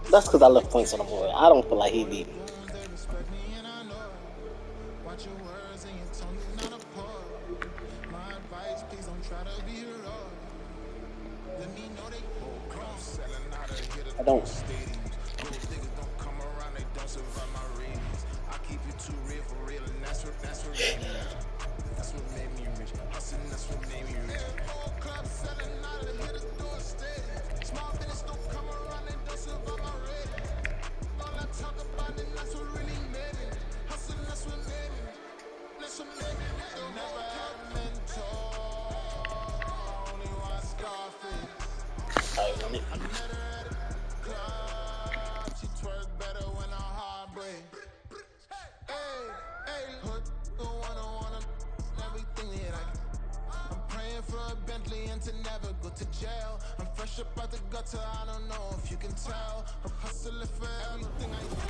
That's because I left points on the board. I don't feel like he beat me. I don't.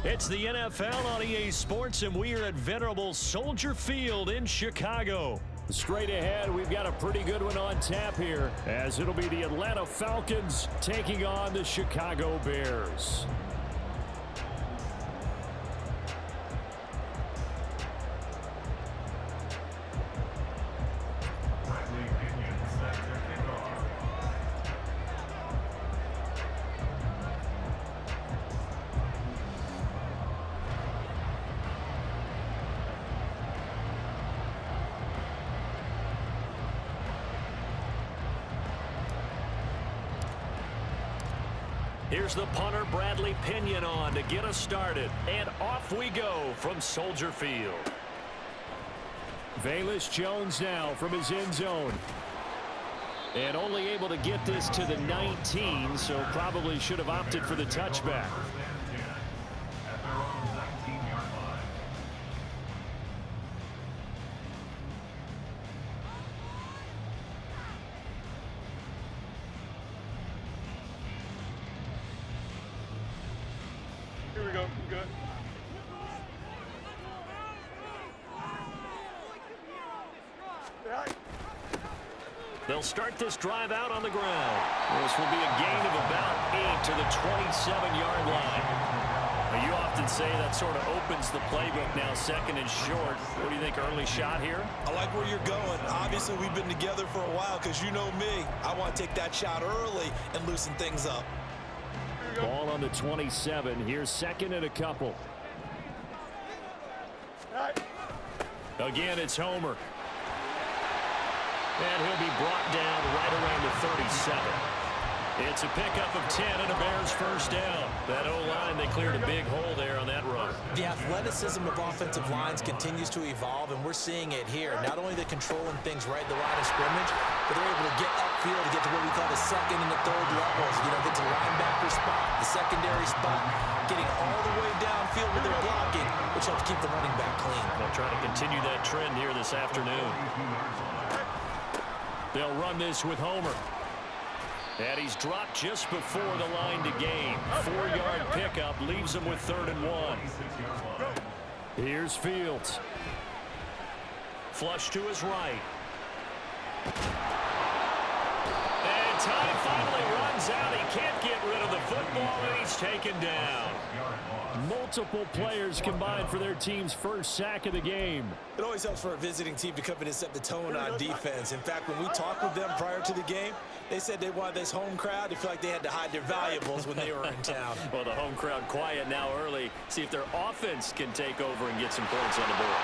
It's the NFL on EA Sports, and we are at venerable Soldier Field in Chicago. Straight ahead, we've got a pretty good one on tap here, as it'll be the Atlanta Falcons taking on the Chicago Bears. Here's the punter, Bradley Pinion, on to get us started. And off we go from Soldier Field. Velus Jones now from his end zone. And only able to get this to the 19, so probably should have opted for the touchback. Here we go. Good. They'll start this drive out on the ground. This will be a gain of about 8 to the 27-yard line. Now, you often say that sort of opens the playbook now, second and short. What do you think, early shot here? I like where you're going. Obviously, we've been together for a while because you know me. I want to take that shot early and loosen things up. Ball on the 27. Here's second and a couple. Again, it's Homer. And he'll be brought down right around the 37. It's a pickup of 10 and a Bears first down. That O-line, they cleared a big hole there on that run. The athleticism of offensive lines continues to evolve, and we're seeing it here. Not only they're controlling things right at the line of scrimmage, but they're able to get upfield to get to what we call the second and the third levels. You know, get to linebacker spot, the secondary spot, getting all the way downfield with their blocking, which helps keep the running back clean. They'll try to continue that trend here this afternoon. They'll run this with Homer. And he's dropped just before the line to gain. 4-yard pickup leaves him with 3rd and 1. Here's Fields. Flush to his right. And time finally runs out. He can't get rid of the football, and he's taken down. Multiple players combined for their team's first sack of the game. It always helps for a visiting team to come in and set the tone on defense. In fact, when we talked with them prior to the game, they said they wanted this home crowd to feel like they had to hide their valuables when they were in town. Well, the home crowd quiet now early. See if their offense can take over and get some points on the board.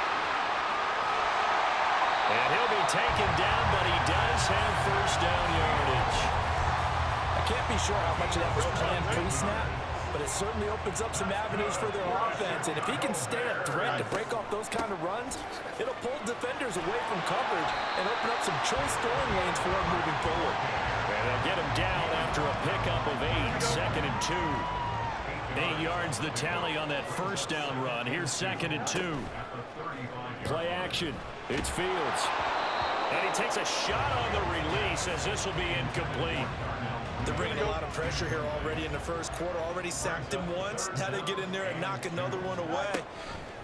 And he'll be taken down, but he does have first down yardage. I can't be sure how much of that was planned pre-snap, but it certainly opens up some avenues for their offense. And if he can stay a threat to break off those kind of runs, it'll pull defenders away from coverage and open up some choice throwing lanes for him moving forward. And they'll get him down after a pickup of 8, 2nd and 2. 8 yards the tally on that first down run. Here's 2nd and 2. Play action. It's Fields. And he takes a shot on the release as this will be incomplete. They're bringing a lot of pressure here already in the first quarter. Already sacked him once. Now they get in there and knock another one away.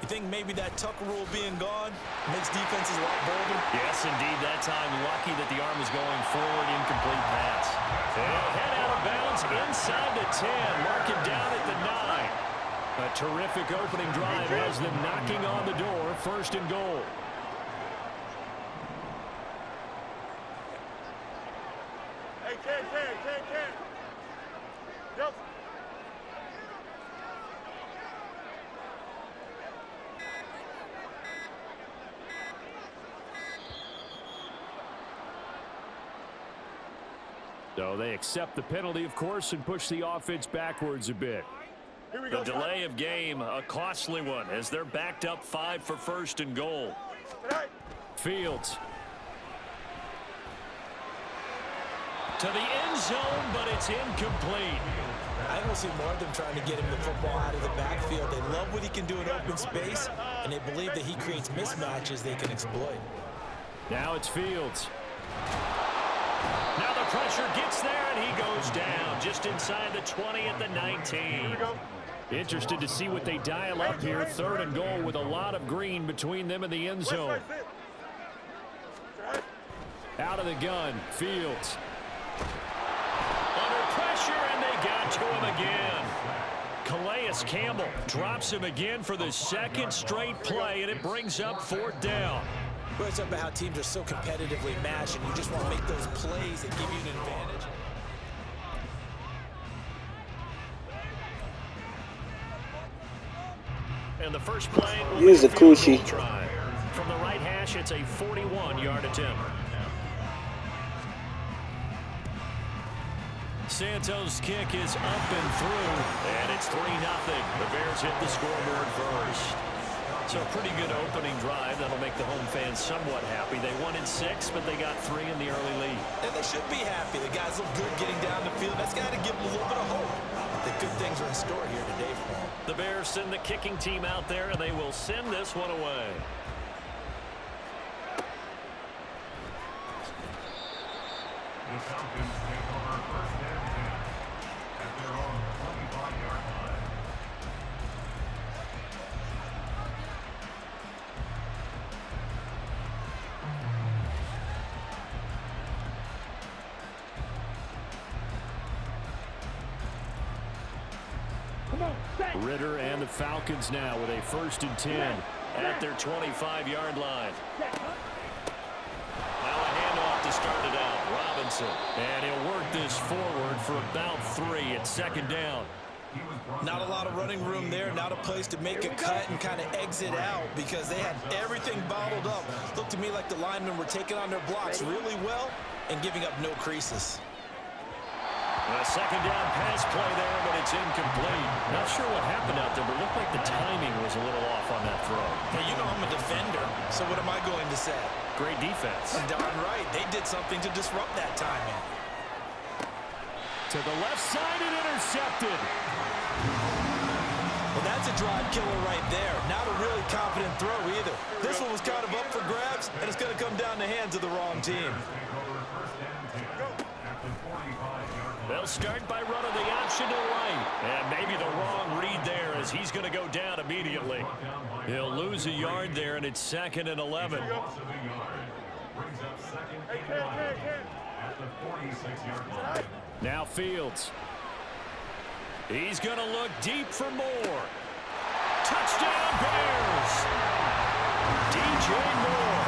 You think maybe that Tucker rule being gone makes defenses a lot bolder? Yes, indeed. That time, lucky that the arm was going forward. Incomplete pass. They'll head out of bounds inside the 10. Mark it down at the 9. A terrific opening drive has them knocking on the door. First and goal. Hey, Ken. Yep. So they accept the penalty, of course, and push the offense backwards a bit. The delay of game, a costly one, as they're backed up 5 for first and goal. Fields. To the end zone, but it's incomplete. I don't see more of them trying to get him the football out of the backfield. They love what he can do in open space, and they believe that he creates mismatches they can exploit. Now it's Fields. Now the pressure gets there, and he goes down just inside the 20 at the 19. Interested to see what they dial up here. Third and goal with a lot of green between them and the end zone. Out of the gun, Fields. Under pressure, and they got to him again. Calais Campbell drops him again for the second straight play, and it brings up fourth down. Well, it's about how teams are so competitively matched, and you just want to make those plays that give you an advantage. And the first play will Here's be a coochie. drive. From the right hash, it's a 41-yard attempt. Santos' kick is up and through, and it's 3-0. The Bears hit the scoreboard first. So a pretty good opening drive. That'll make the home fans somewhat happy. They wanted 6, but they got 3 in the early lead. And they should be happy. The guys look good getting down the field. That's got to give them a little bit of hope that good things are in store here today for them. The Bears send the kicking team out there, and they will send this one away. The Falcons take over first and 10 at their own 25-yard line. Ritter and the Falcons now with a 1st and 10 at their 25-yard line. Now a handoff to start it out. Robinson. And he'll work this forward for about 3 at second down. Not a lot of running room there. Not a place to make a cut and kind of exit out because they had everything bottled up. Looked to me like the linemen were taking on their blocks really well and giving up no creases. A second down pass play there, but it's incomplete. Not sure what happened out there, but it looked like the timing was a little off on that throw. Now, you know I'm a defender, so what am I going to say? Great defense. Darn right. They did something to disrupt that timing. To the left side and intercepted. Well, that's a drive killer right there. Not a really confident throw either. This one was kind of up for grabs, and it's going to come down the hands of the wrong team. They'll start by running the option to the right. And maybe the wrong read there as he's going to go down immediately. He'll lose a yard there, and it's 2nd and 11. Now Fields. He's going to look deep for more. Touchdown Bears! DJ Moore,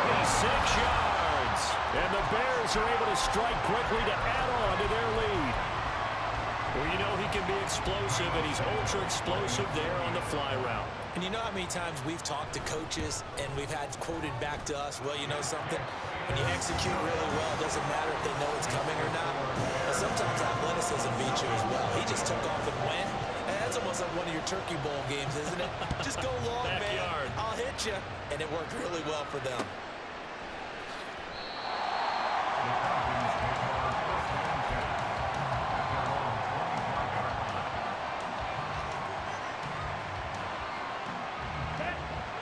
46 yards. And the Bears are able to strike quickly to add on to their lead. Well, you know he can be explosive, and he's ultra explosive there on the fly route. And you know how many times we've talked to coaches and we've had quoted back to us, well, you know something? When you execute really well, it doesn't matter if they know it's coming or not. And sometimes athleticism beats you as well. He just took off and went. And that's almost like one of your Turkey Bowl games, isn't it? Just go long, man. I'll hit you. And it worked really well for them.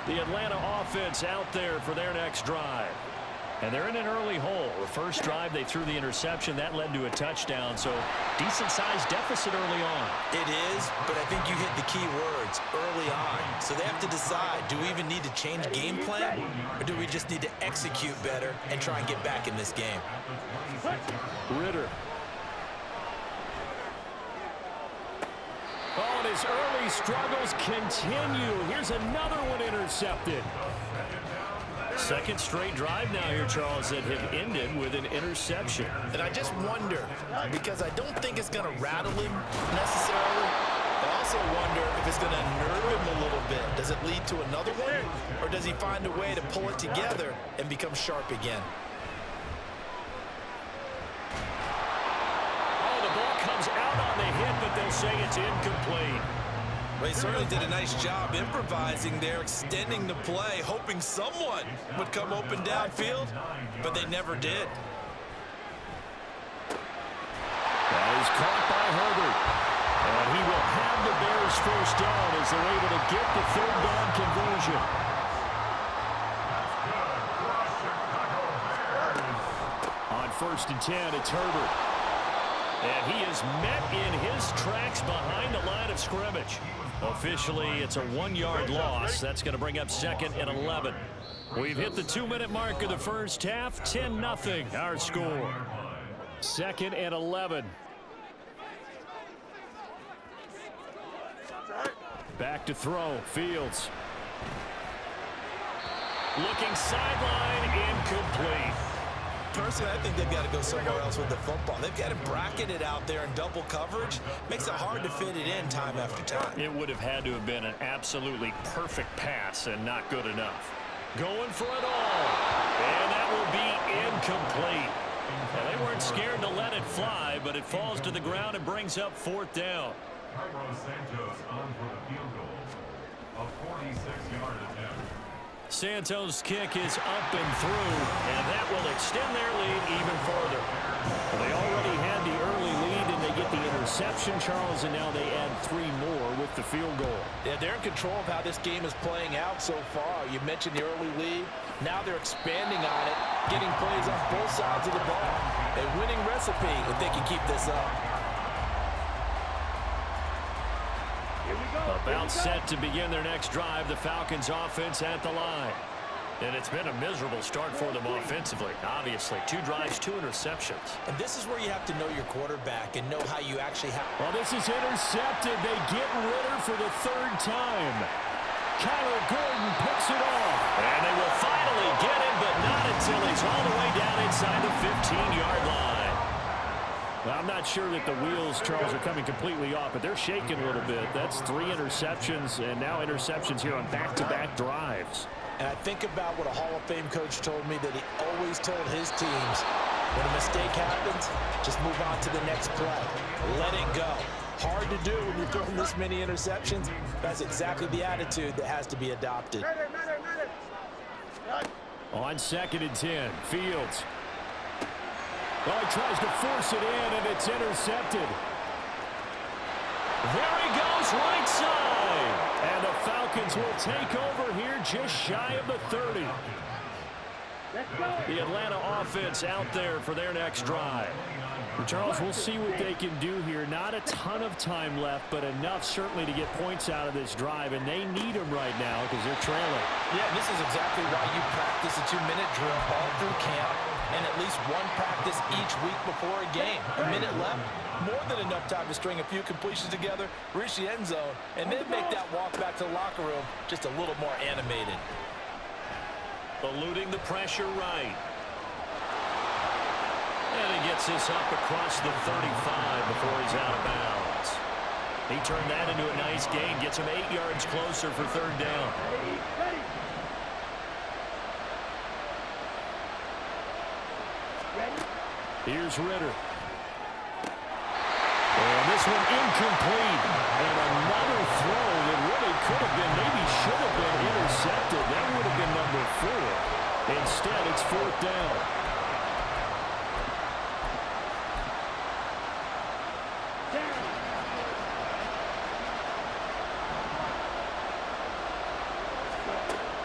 The Atlanta offense out there for their next drive. And they're in an early hole. The first drive, they threw the interception. That led to a touchdown. So decent-sized deficit early on. It is, but I think you hit the key words, early on. So they have to decide, do we even need to change game plan? Or do we just need to execute better and try and get back in this game? Ritter. Oh, and his early struggles continue. Here's another one intercepted. Second straight drive now here, Charles, that have ended with an interception. And I just wonder, because I don't think it's going to rattle him necessarily. I also wonder if it's going to nerve him a little bit. Does it lead to another one? Or does he find a way to pull it together and become sharp again? Oh, the ball comes out on the hit, but they'll say it's incomplete. Well, he certainly did a nice job improvising there, extending the play, hoping someone would come open downfield, but they never did. That is caught by Herbert. And he will have the Bears first down as they're able to get the third down conversion. On 1st and 10, it's Herbert. And he is met in his tracks behind the line of scrimmage. Officially, it's a 1-yard loss. That's going to bring up 2nd and 11. We've hit the 2-minute mark of the first half. 10-0, our score. 2nd and 11. Back to throw. Fields. Looking sideline, incomplete. Personally, I think they've got to go somewhere else with the football. They've got to bracket it out there in double coverage. Makes it hard to fit it in time after time. It would have had to have been an absolutely perfect pass and not good enough. Going for it all. And that will be incomplete. Well, they weren't scared to let it fly, but it falls to the ground and brings up 4th down. Carlos Santos on for the field goal. A 46-yard attempt. Santos' kick is up and through, and that will extend their lead even further. Well, they already had the early lead, and they get the interception, Charles, and now they add 3 more with the field goal. Yeah, they're in control of how this game is playing out so far. You mentioned the early lead. Now they're expanding on it, getting plays on both sides of the ball. A winning recipe if they can keep this up. About set to begin their next drive, the Falcons offense at the line. And it's been a miserable start for them offensively. Obviously, 2 drives, 2 interceptions. And this is where you have to know your quarterback and know how you actually have. Well, this is intercepted. They get Ritter for the 3rd time. Kyler Gordon picks it off. And they will finally get him, but not until he's all the way down inside the 15-yard line. Well, I'm not sure that the wheels, Charles, are coming completely off, but they're shaking a little bit. That's 3 interceptions, and now interceptions here on back-to-back drives. And I think about what a Hall of Fame coach told me that he always told his teams, when a mistake happens, just move on to the next play. Let it go. Hard to do when you're throwing this many interceptions. That's exactly the attitude that has to be adopted. On 2nd and 10, Fields. Well, he tries to force it in, and it's intercepted. There he goes, right side. And the Falcons will take over here just shy of the 30. The Atlanta offense out there for their next drive. Charles, we'll see what they can do here. Not a ton of time left, but enough certainly to get points out of this drive, and they need them right now because they're trailing. Yeah, and this is exactly why you practice a 2-minute drill all through camp and at least one practice each week before a game. A minute left, more than enough time to string a few completions together, reach the end zone, and then make that walk back to the locker room just a little more animated. Eluding the pressure right. And he gets this up across the 35 before he's out of bounds. He turned that into a nice gain, gets him 8 yards closer for 3rd down. Here's Ritter. And this one incomplete. And another throw that really could have been, maybe should have been intercepted. That would have been number 4. Instead, it's 4th down.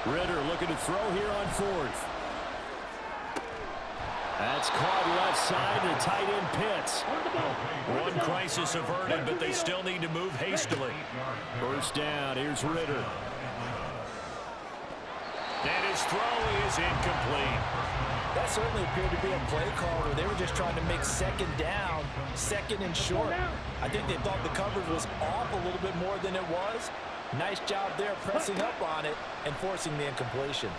Ritter looking to throw here on 4th. That's caught left side, and the tight end Pitts. One crisis averted, but they still need to move hastily. First down, here's Ritter. And his throw is incomplete. That certainly appeared to be a play call where they were just trying to make second down, second and short. I think they thought the coverage was off a little bit more than it was. Nice job there pressing up on it and forcing the incompletion.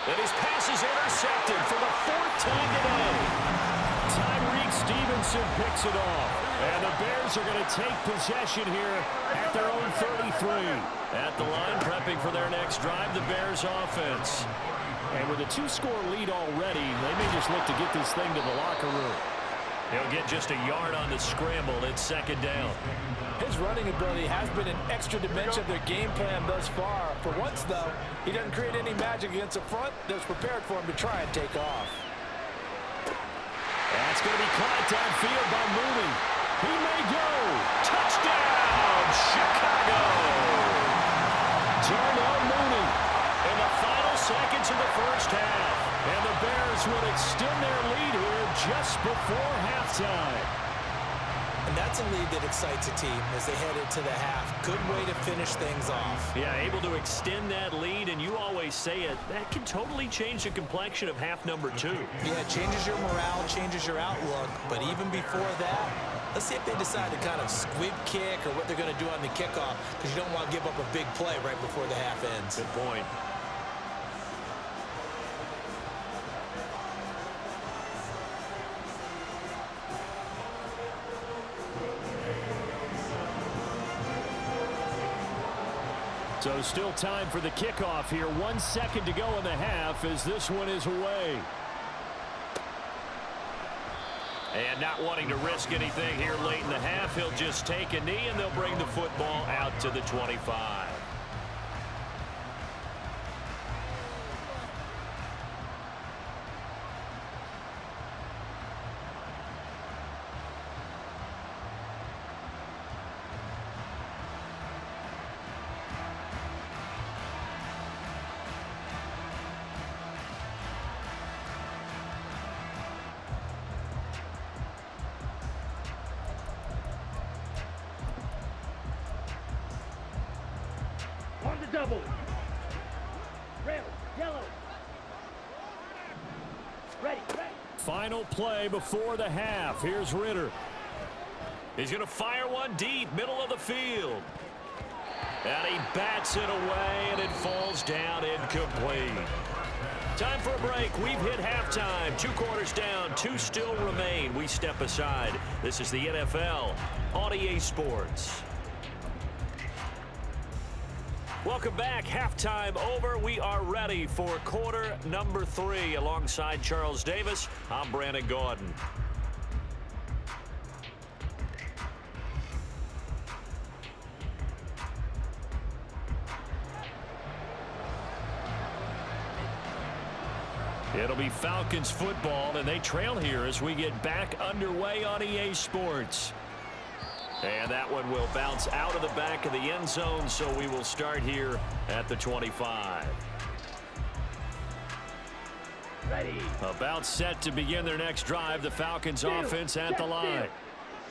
And his pass is intercepted for the fourth time today. Tyreek Stevenson picks it off. And the Bears are going to take possession here at their own 33. At the line, prepping for their next drive, the Bears offense. And with a 2-score lead already, they may just look to get this thing to the locker room. He'll get just a yard on the scramble. It's second down. His running ability has been an extra dimension of their game plan thus far. For once, though, he doesn't create any magic against the front that's prepared for him to try and take off. That's going to be caught downfield by Mooney. He may go. Touchdown, Chicago. Darnell Mooney in the final seconds of the first half. And the Bears will extend their lead here just before halftime. And that's a lead that excites a team as they head into the half. Good way to finish things off. Yeah, able to extend that lead, and you always say it, that can totally change the complexion of half number 2. Yeah, it changes your morale, changes your outlook. But even before that, let's see if they decide to kind of squib kick or what they're going to do on the kickoff, because you don't want to give up a big play right before the half ends. Good point. So still time for the kickoff here. 1 second to go in the half as this one is away. And not wanting to risk anything here late in the half, he'll just take a knee and they'll bring the football out to the 25. Double. Red, yellow. Ready. Final play before the half. Here's Ritter. He's going to fire one deep, middle of the field. And he bats it away, and it falls down incomplete. Time for a break. We've hit halftime. 2 quarters down, 2 still remain. We step aside. This is the NFL on EA Sports. Welcome back. Halftime over. We are ready for quarter number 3. Alongside Charles Davis, I'm Brandon Gordon. It'll be Falcons football, and they trail here as we get back underway on EA Sports. And that one will bounce out of the back of the end zone, so we will start here at the 25. Ready. About set to begin their next drive, the Falcons offense at the line.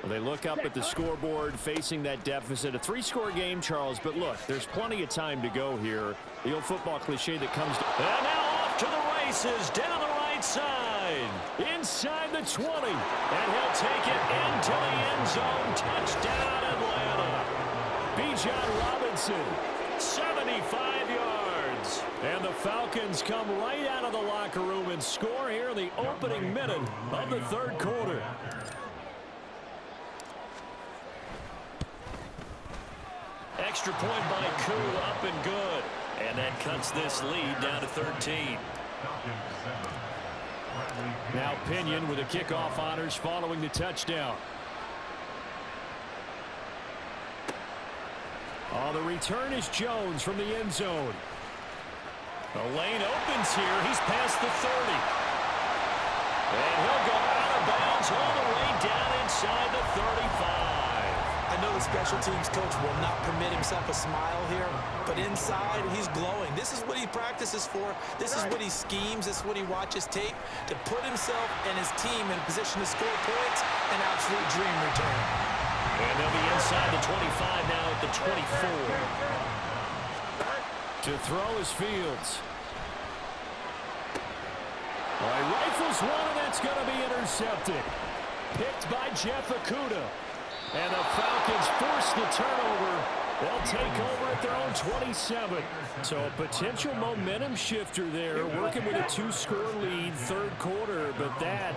Well, they look up at the scoreboard facing that deficit. A 3-score game, Charles, but look, there's plenty of time to go here. The old football cliche that comes to... And now off to the races, down the right side, inside the 20. And he'll take it into the end zone. Touchdown, Atlanta. Bijan Robinson, 75 yards. And the Falcons come right out of the locker room and score here in the opening minute of the third quarter. Extra point by Koo, up and good. And that cuts this lead down to 13. Now Pinion with the kickoff honors following the touchdown. Oh, the return is Jones from the end zone. The lane opens here. He's past the 30. And he'll go out of bounds all the way down inside the 35. I know the special teams coach will not permit himself a smile here, but inside, he's glowing. This is what he practices for. This is what he schemes. This is what he watches tape to put himself and his team in a position to score points. An absolute dream return. And they'll be inside the 25 now at the 24. To throw is Fields. Well, he rifles one, and that's going to be intercepted. Picked by Jeff Okudah. And the Falcons force the turnover. They'll take over at their own 27. So a potential momentum shifter there, working with a 2-score lead, third quarter, but that,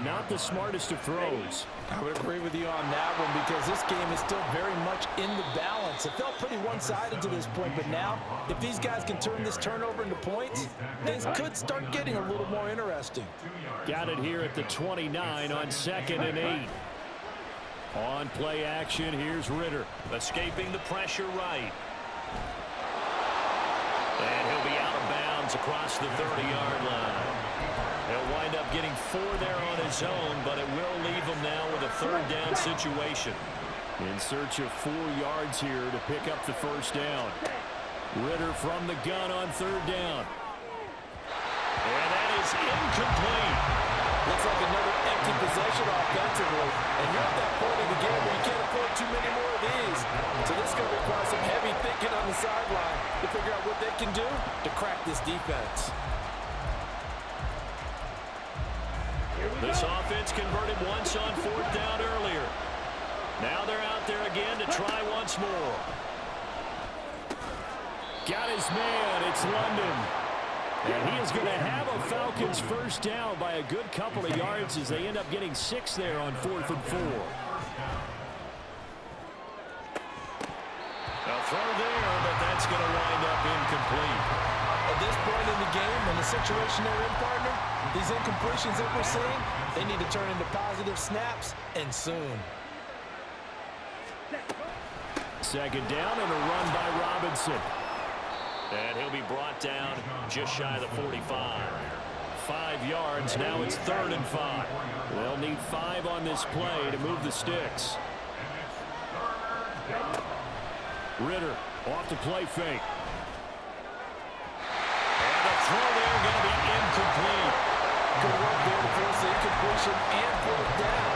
not the smartest of throws. I would agree with you on that one because this game is still very much in the balance. It felt pretty one-sided to this point, but now, if these guys can turn this turnover into points, things could start getting a little more interesting. Got it here at the 29 on 2nd and 8. On play action, here's Ritter. Escaping the pressure right. And he'll be out of bounds across the 30-yard line. He'll wind up getting 4 there on his own, but it will leave him now with a 3rd down situation. In search of 4 yards here to pick up the first down. Ritter from the gun on 3rd down. And that is incomplete. Looks like another empty possession offensively. And you're at that point in the game where you can't afford too many more of these. So this is going to require some heavy thinking on the sideline to figure out what they can do to crack this defense. This offense converted once on 4th down earlier. Now they're out there again to try once more. Got his man. It's London. And he is going to have a Falcons first down by a good couple of yards as they end up getting 6 there on 4th and 4. A throw there, but that's going to wind up incomplete. At this point in the game, in the situation they're in, partner, these incompletions that we're seeing, they need to turn into positive snaps, and soon. 2nd down and a run by Robinson. And he'll be brought down just shy of the 45. 5 yards. Now it's 3rd and 5. They'll need 5 on this play to move the sticks. Ritter off the play fake. And the throw there going to be incomplete. Good work there to force the incompletion and 4th down.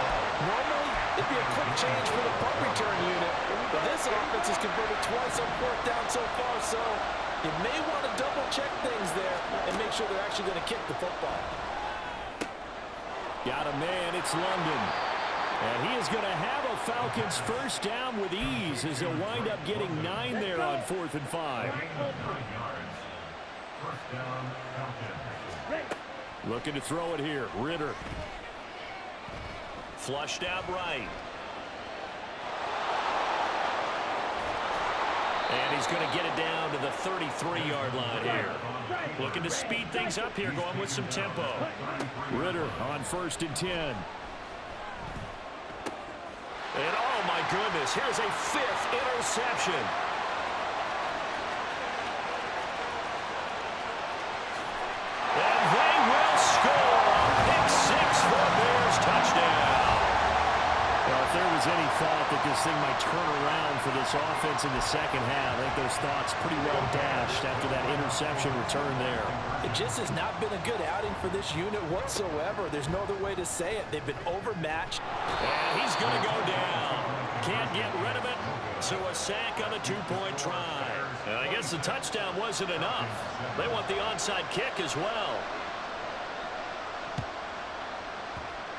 Normally, it'd be a quick change for the punt return unit, but this offense has converted twice on 4th down so far, so you may want to double-check things there and make sure they're actually going to kick the football. Got a man, it's London. And he is going to have a Falcons first down with ease as they'll wind up getting 9 there on 4th and 5. Looking to throw it here, Ritter. Flushed out right. And he's going to get it down to the 33-yard line here. Looking to speed things up here, going with some tempo. Ritter on 1st and 10. And oh my goodness, here's a 5th interception. And they will score. Pick 6 for the Bears, touchdown. Well, if there was any thought that this thing might turn around for this offense in the second half, I think those thoughts pretty well dashed after that interception return there. It just has not been a good outing for this unit whatsoever. There's no other way to say it. They've been overmatched. And he's going to go down. Can't get rid of it, so a sack on a 2-point try. And I guess the touchdown wasn't enough. They want the onside kick as well.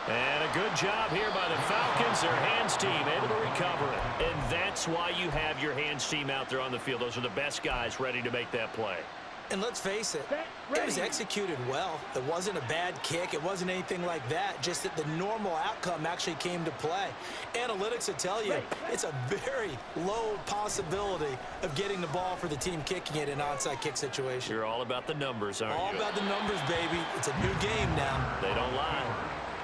And a good job here by the Falcons. Their hands team able to recover it. And that's why you have your hands team out there on the field. Those are the best guys ready to make that play. And let's face it, it was executed well. It wasn't a bad kick. It wasn't anything like that. Just that the normal outcome actually came to play. Analytics will tell you it's a very low possibility of getting the ball for the team kicking it in an onside kick situation. You're all about the numbers, aren't you? All about the numbers, baby. It's a new game now. They don't lie.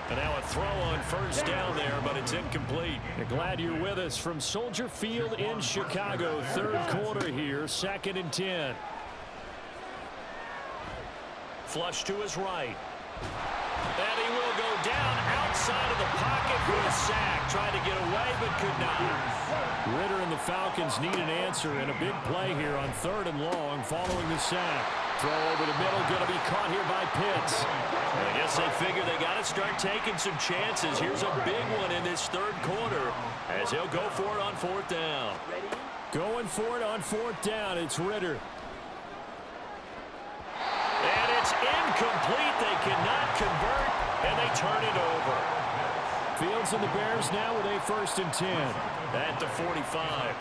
And now a throw on first down there, but it's incomplete. Glad you're with us from Soldier Field in Chicago. Third quarter here, 2nd and 10. Flush to his right. And he will go down outside of the pocket for a sack. Tried to get away, but could not. Ritter and the Falcons need an answer, and a big play here on 3rd and long following the sack. Throw over the middle, going to be caught here by Pitts. I guess they figure they got to start taking some chances. Here's a big one in this 3rd quarter as he'll go for it on 4th down. Going for it on 4th down, it's Ritter. And it's incomplete. They cannot convert, and they turn it over. Fields and the Bears now with a 1st and 10 at the 45.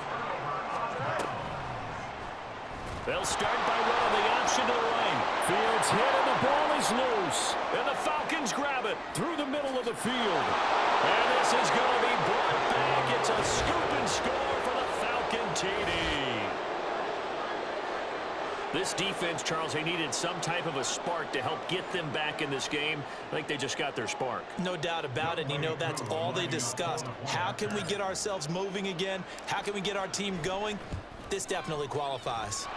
They'll start by running the option to the right. Fields hit, and the ball is loose. And the Falcons grab it through the middle of the field. And this is going to be brought back. It's a scoop and score for the Falcon TD. This defense, Charles, they needed some type of a spark to help get them back in this game. I think they just got their spark. No doubt about it. And you know that's all they discussed. How can we get ourselves moving again? How can we get our team going? This definitely qualifies.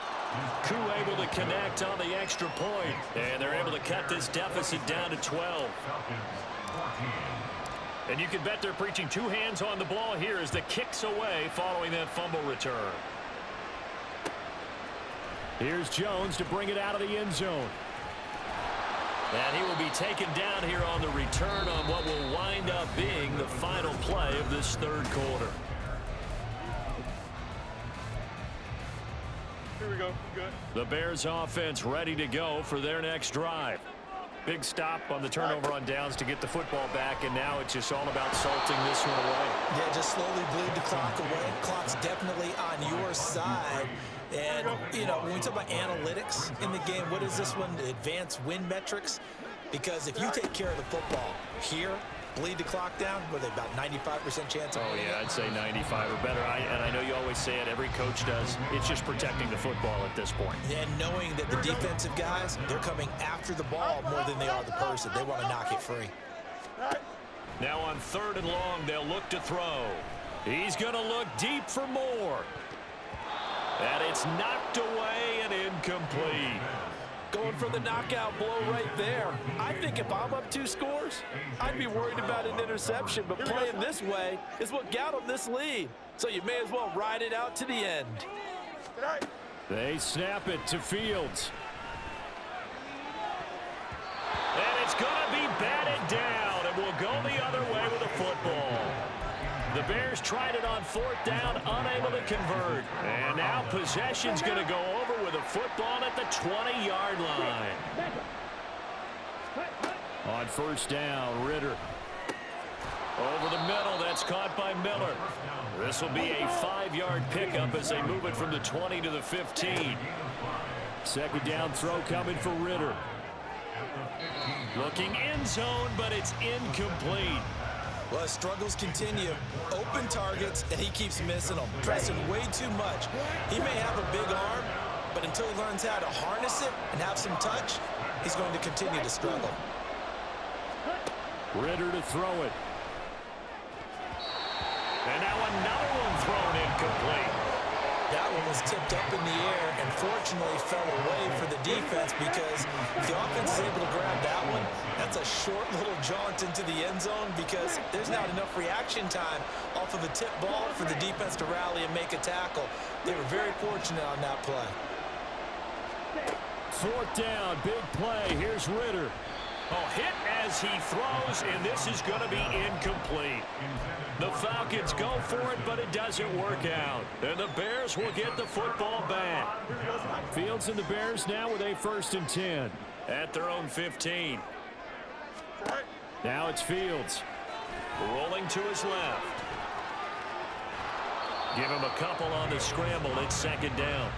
Koo able to connect on the extra point, and they're able to cut this deficit down to 12. And you can bet they're preaching 2 hands on the ball here as the kick's away following that fumble return. Here's Jones to bring it out of the end zone. And he will be taken down here on the return on what will wind up being the final play of this 3rd quarter. Here we go. Good. The Bears offense ready to go for their next drive. Big stop on the turnover on downs to get the football back, and now it's just all about salting this one away. Yeah, just slowly bleed the clock away. Clock's definitely on your side. And, you know, when we talk about analytics in the game, what is this one? Advanced win metrics? Because if you take care of the football here, bleed the clock down, were they about 95% chance of winning? Oh, yeah, I'd say 95 or better. And I know you always say it, every coach does. It's just protecting the football at this point. And knowing that the defensive guys, they're coming after the ball more than they are the person. They want to knock it free. Now on 3rd and long, they'll look to throw. He's going to look deep for more. And it's knocked away and incomplete. Going for the knockout blow right there. I think if I'm up 2 scores, I'd be worried about an interception, but playing this way is what got them this lead. So you may as well ride it out to the end. They snap it to Fields. And it's going to be batted down, and we'll go the other way with the football. The Bears tried it on 4th down, unable to convert. And now possession's going to go over with a football at the 20-yard line. On 1st down, Ritter. Over the middle, that's caught by Miller. This will be a 5-yard pickup as they move it from the 20 to the 15. 2nd down throw coming for Ritter. Looking end zone, but it's incomplete. Well, his struggles continue. Open targets, and he keeps missing them. Pressing way too much. He may have a big arm, but until he learns how to harness it and have some touch, he's going to continue to struggle. Ritter to throw it. And now another one thrown incomplete. That one was tipped up in the air and fortunately fell away for the defense because if the offense is able to grab that one, that's a short little jaunt into the end zone because there's not enough reaction time off of a tip ball for the defense to rally and make a tackle. They were very fortunate on that play. 4th down, big play. Here's Ritter. Oh, hit as he throws, and this is going to be incomplete. The Falcons go for it, but it doesn't work out. And the Bears will get the football back. Fields and the Bears now with a 1st and 10 at their own 15. Now it's Fields. Rolling to his left. Give him a couple on the scramble. It's 2nd down.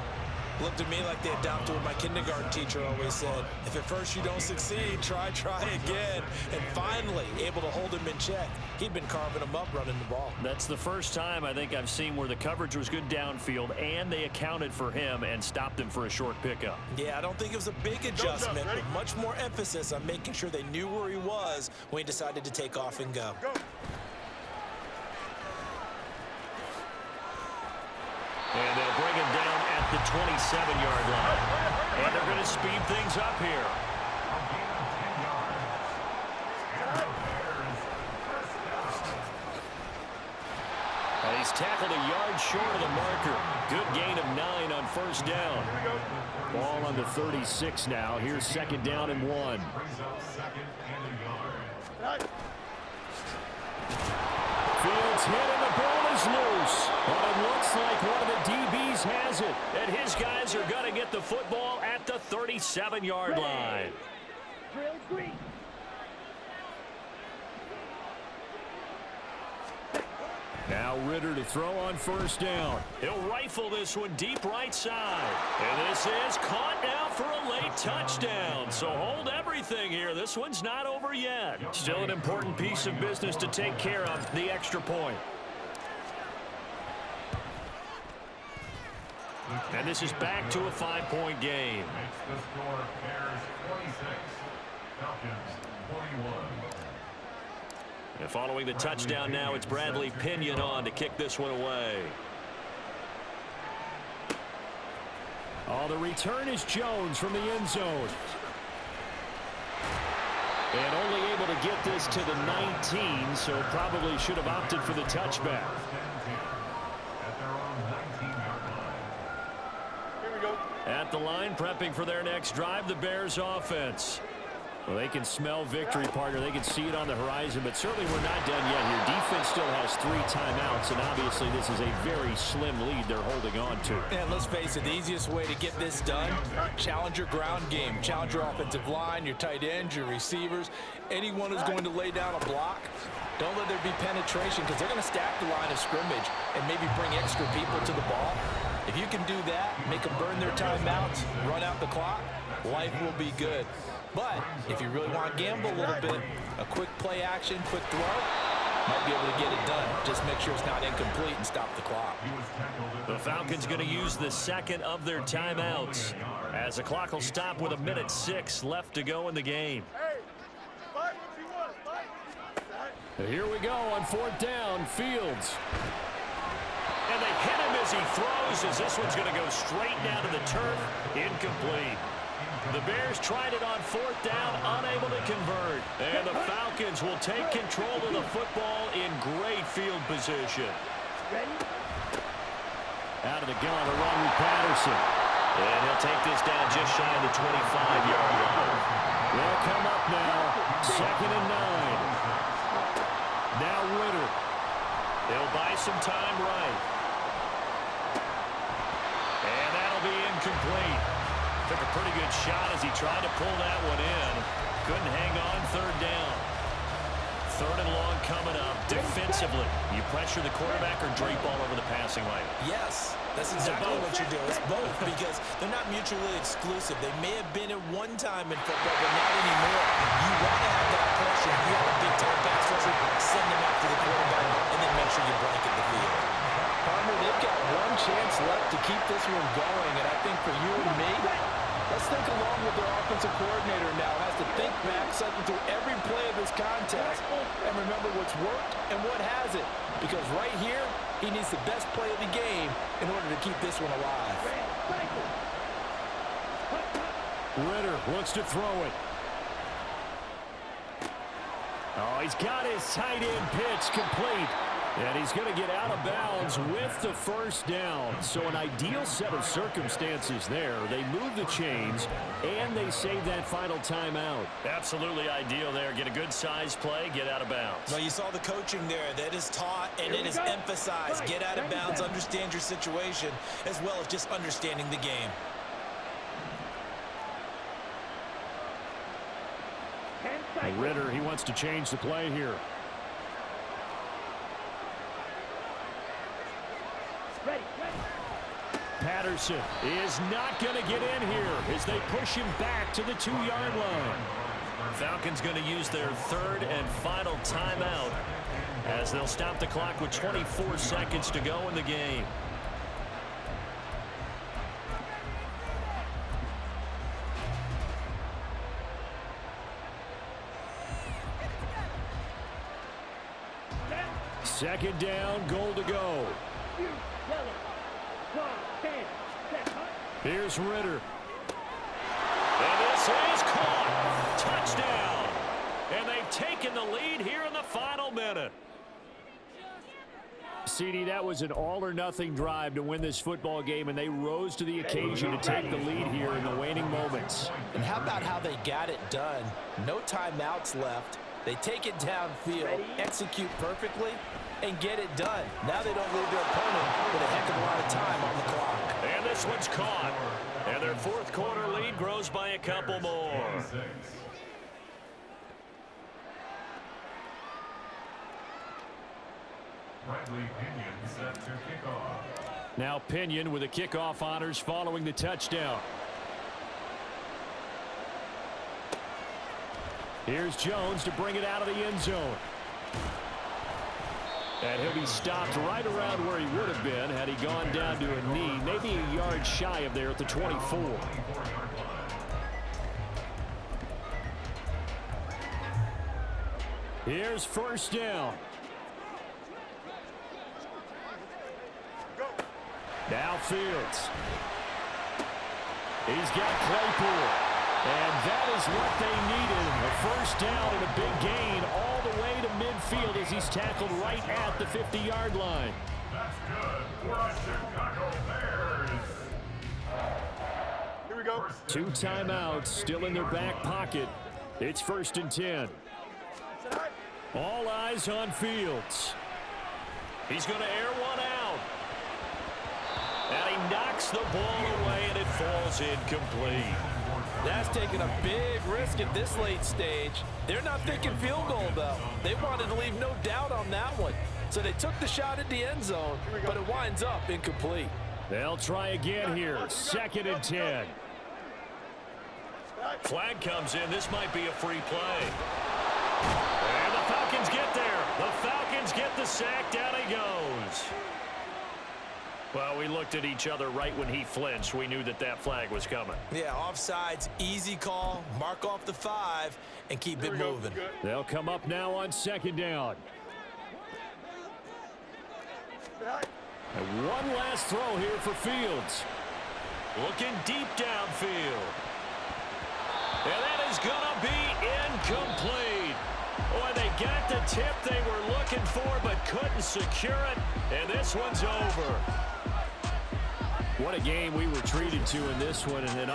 Looked to me like they adopted what my kindergarten teacher always said. If at first you don't succeed, try again. And finally, able to hold him in check. He'd been carving him up running the ball. That's the first time I think I've seen where the coverage was good downfield and they accounted for him and stopped him for a short pickup. Yeah, I don't think it was a big adjustment, but much more emphasis on making sure they knew where he was when he decided to take off and go. And they'll bring him down at the 27-yard line. And they're going to speed things up here. he's tackled a yard short of the marker. Good gain of 9 on first down. Ball on the 36 now. Here's second down and 1. Fields hit and the ball is loose. But it looks like one of the DBs has it. And his guys are going to get the football at the 37-yard line. Drill 3. Now Ritter to throw on first down. He'll rifle this one deep right side. And this is caught now for a late touchdown. So hold everything here. This one's not over yet. Still an important piece of business to take care of, the extra point. And this is back to a 5-point game. Makes the score Bears 26, Falcons 41. And following the touchdown now, it's Bradley Pinion on to kick this one away. Oh, the return is Jones from the end zone. And only able to get this to the 19, so probably should have opted for the touchback. At the line, prepping for their next drive, the Bears offense. Well, they can smell victory, partner. They can see it on the horizon, but certainly we're not done yet here. Defense still has 3 timeouts, and obviously this is a very slim lead they're holding on to. And let's face it, the easiest way to get this done, challenge your ground game. Challenge your offensive line, your tight ends, your receivers, anyone who's going to lay down a block. Don't let there be penetration because they're going to stack the line of scrimmage and maybe bring extra people to the ball. If you can do that, make them burn their timeouts, run out the clock, life will be good. But if you really want to gamble a little bit, a quick play action, quick throw, might be able to get it done. Just make sure it's not incomplete and stop the clock. The Falcons going to use the second of their timeouts as the clock will stop with 1:06 left to go in the game. Here we go on 4th down, Fields. And they hit him as he throws, as this one's going to go straight down to the turf. Incomplete. The Bears tried it on 4th down, unable to convert. And the Falcons will take control of the football in great field position. Out of the gun, a run with Patterson. And he'll take this down just shy of the 25-yard line. They'll come up now, 2nd and 9. Now Ritter. They'll buy some time right. And that'll be incomplete. Took a pretty good shot as he tried to pull that one in. Couldn't hang on 3rd down. 3rd and long coming up. Defensively, you pressure the quarterback or drape all over the passing lane? Yes, that's exactly what you do. It's both because they're not mutually exclusive. They may have been at one time in football, but not anymore. You want to have that pressure. You have a big-time pass rusher, send them after the quarterback, and then make sure you blanket the field. Partner, they've got one chance left to keep this one going, and I think for you and me, let's think along with their offensive coordinator now. Has to think back, cycle through every play of this contest, and remember what's worked and what hasn't. Because right here, he needs the best play of the game in order to keep this one alive. Ritter wants to throw it. Oh, he's got his tight end pitch complete. And he's going to get out of bounds with the first down. So an ideal set of circumstances there. They move the chains, and they save that final timeout. Absolutely ideal there. Get a good size play, get out of bounds. Well, you saw the coaching there. That is taught and it is emphasized. Get out of bounds, understand your situation, as well as just understanding the game. Ritter, he wants to change the play here. Patterson is not going to get in here as they push him back to the 2-yard line. Falcons going to use their 3rd and final timeout as they'll stop the clock with 24 seconds to go in the game. Second down, goal to go. Here's Ritter. And this is caught. Touchdown. And they've taken the lead here in the final minute. CD, that was an all-or-nothing drive to win this football game, and they rose to the occasion to take the lead here in the waning moments. And how about how they got it done? No timeouts left. They take it downfield, execute perfectly, and get it done. Now they don't leave their opponent with a heck of a lot of time on the clock. And this one's caught. And their fourth quarter lead grows by a couple more. Now Pinion with the kickoff honors following the touchdown. Here's Jones to bring it out of the end zone. And he'll be stopped right around where he would have been had he gone down to a knee, maybe a yard shy of there at the 24. Here's first down. Now Fields. He's got Claypool. And that is what they needed. A first down and a big gain all the way to midfield as he's tackled right at the 50-yard line. That's good for the Chicago Bears. Here we go. 2 timeouts still in their back pocket. It's 1st and 10. All eyes on Fields. He's going to air one out. And he knocks the ball away, and it falls incomplete. That's taking a big risk at this late stage. They're not thinking field goal, though. They wanted to leave no doubt on that one. So they took the shot at the end zone, but it winds up incomplete. They'll try again here. 2nd and 10. Flag comes in. This might be a free play. And the Falcons get there. The Falcons get the sack. Down he goes. Well, we looked at each other right when he flinched. We knew that that flag was coming. Yeah, offsides, easy call. Mark off the 5 and keep it moving. They'll come up now on 2nd down. And one last throw here for Fields. Looking deep downfield. And that is going to be incomplete. Boy, they got the tip they were looking for but couldn't secure it. And this one's over. What a game we were treated to in this one. And then